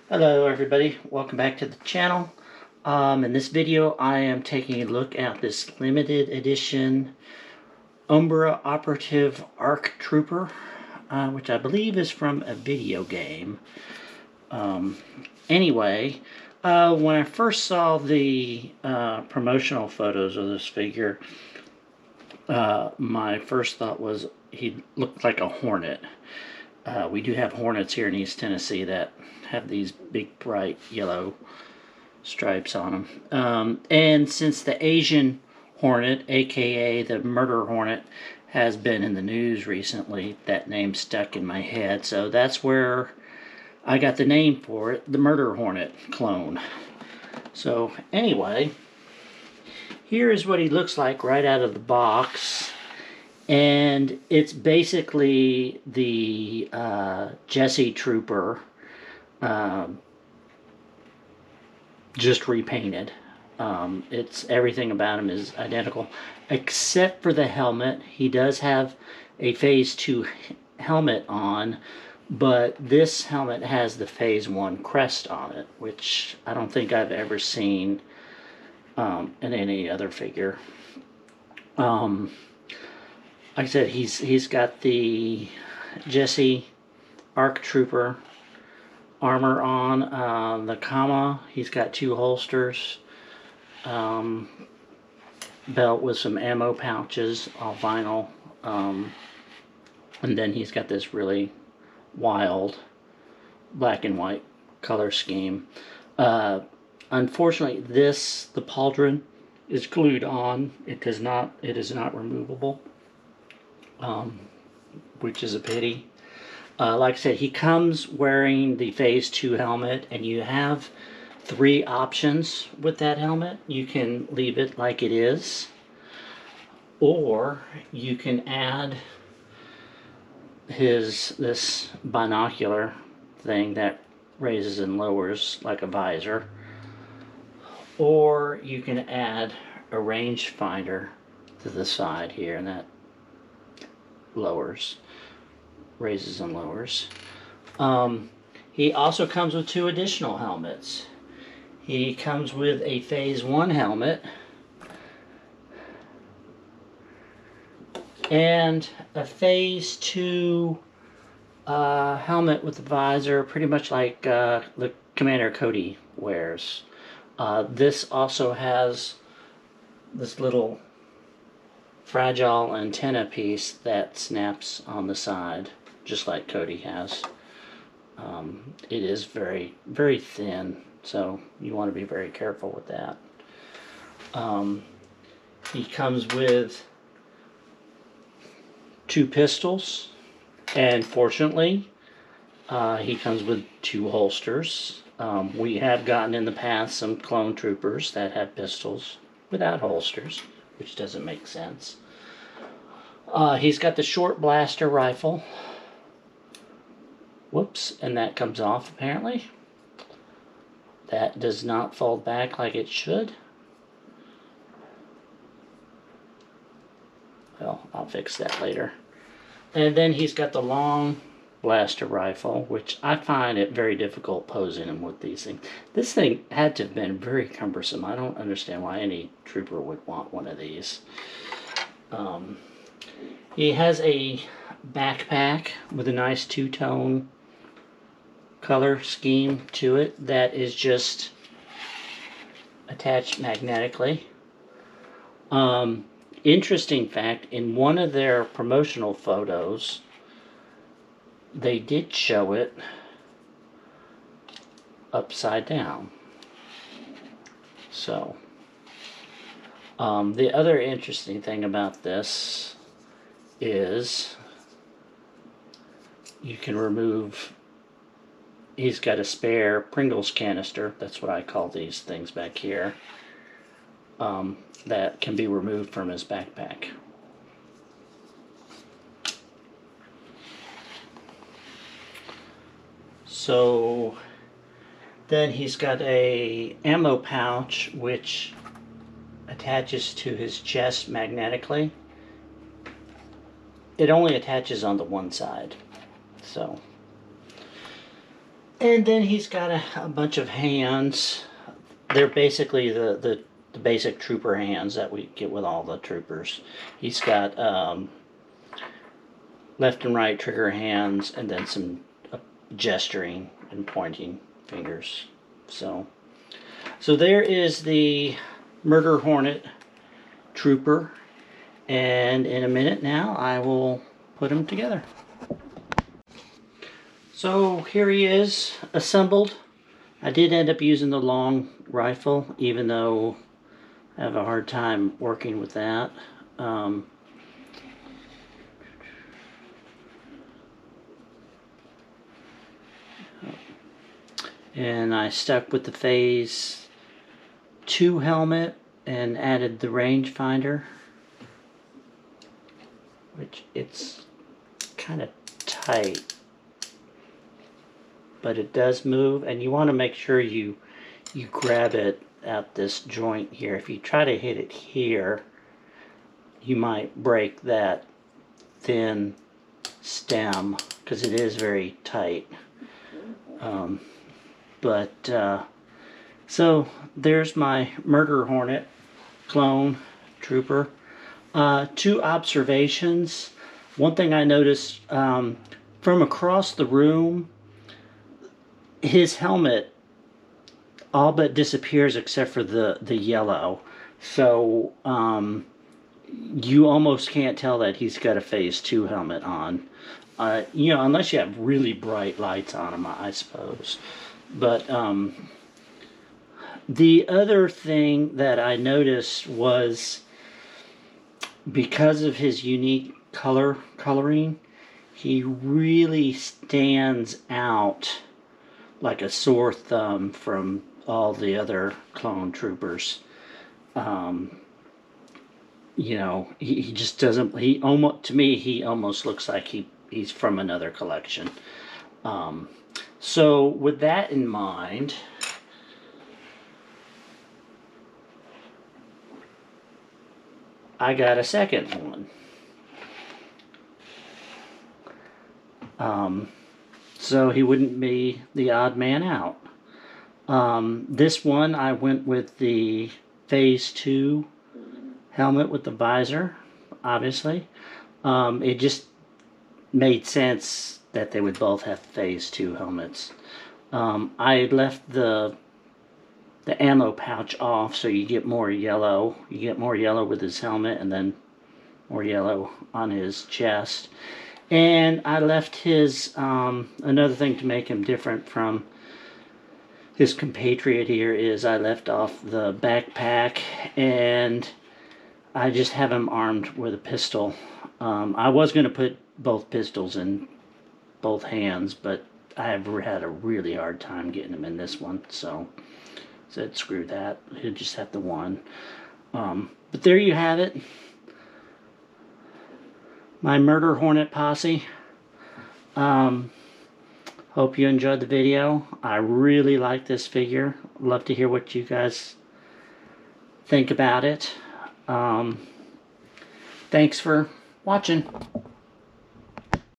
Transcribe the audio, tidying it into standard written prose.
Hello everybody, welcome back to the channel. In this video I am taking a look at this limited edition Umbra Operative ARC Trooper, which I believe is from a video game. Anyway, when I first saw the promotional photos of this figure, my first thought was he looked like a Hornet. We do have Hornets here in East Tennessee that have these big bright yellow stripes on them. And since the Asian Hornet, aka the Murder Hornet, has been in the news recently, that name stuck in my head. So that's where I got the name for it, the Murder Hornet clone. So anyway, here is what he looks like right out of the box. And it's basically the Jesse Trooper, just repainted. It's everything about him is identical, except for the helmet. He does have a Phase 2 helmet on, but this helmet has the Phase 1 crest on it, which I don't think I've ever seen in any other figure. Like I said, he's got the Jesse ARC Trooper armor on. The Kama, he's got 2 holsters. Belt with some ammo pouches, all vinyl. And then he's got this really wild black and white color scheme. Unfortunately, the pauldron is glued on. It is not removable. Which is a pity. Like I said, he comes wearing the Phase 2 helmet, and you have 3 options with that helmet. You can leave it like it is, or you can add this binocular thing that raises and lowers like a visor, or you can add a rangefinder to the side here, and that raises and lowers. He also comes with 2 additional helmets. He comes with a Phase 1 helmet and a Phase 2 helmet with a visor, pretty much like the Commander Cody wears. This also has this little fragile antenna piece that snaps on the side, just like Cody has. It is very, very thin, so you want to be very careful with that. He comes with 2 pistols, and fortunately, he comes with 2 holsters. We have gotten in the past some clone troopers that have pistols without holsters, which doesn't make sense. He's got the short blaster rifle. Whoops, and that comes off apparently. That does not fold back like it should. Well, I'll fix that later. And then he's got the long blaster rifle, which I find it very difficult posing him with these things. This thing had to have been very cumbersome. I don't understand why any trooper would want one of these. He has a backpack with a nice 2-tone color scheme to it that is just attached magnetically. Interesting fact, in one of their promotional photos, they did show it upside down. So, the other interesting thing about this is you can remove, he's got a spare Pringles canister, that's what I call these things back here, that can be removed from his backpack. So then he's got a ammo pouch which attaches to his chest magnetically. It only attaches on the one side, so And then he's got a bunch of hands. They're basically the basic trooper hands that we get with all the troopers. He's got left and right trigger hands, and then some gesturing and pointing fingers. So there is the Murder Hornet trooper, and in a minute now I will put them together. So here he is, assembled. I did end up using the long rifle, even though I have a hard time working with that. And I stuck with the Phase 2 helmet and added the rangefinder, which it's kind of tight, but it does move, and you want to make sure you grab it at this joint here. If you try to hit it here, you might break that thin stem because it is very tight. So there's my Murder Hornet clone trooper. 2 observations. One thing I noticed from across the room, his helmet all but disappears except for the yellow. So you almost can't tell that he's got a Phase 2 helmet on. You know, unless you have really bright lights on him, I suppose. But the other thing that I noticed was, because of his unique coloring, he really stands out like a sore thumb from all the other clone troopers. You know, he just doesn't, to me, he almost looks like he's from another collection. So with that in mind, I got a second one. So he wouldn't be the odd man out. This one I went with the Phase 2 helmet with the visor, obviously. It just made sense that they would both have Phase 2 helmets. I left the ammo pouch off, so you get more yellow. You get more yellow with his helmet, and then more yellow on his chest. And I left his, another thing to make him different from his compatriot here is I left off the backpack, and I just have him armed with a pistol. I was going to put both pistols in both hands, but I have had a really hard time getting him in this one, so said screw that, he'll just have the one. But there you have it, my Murder Hornet posse. Hope you enjoyed the video. I really like this figure. Love to hear what you guys think about it. Thanks for watching.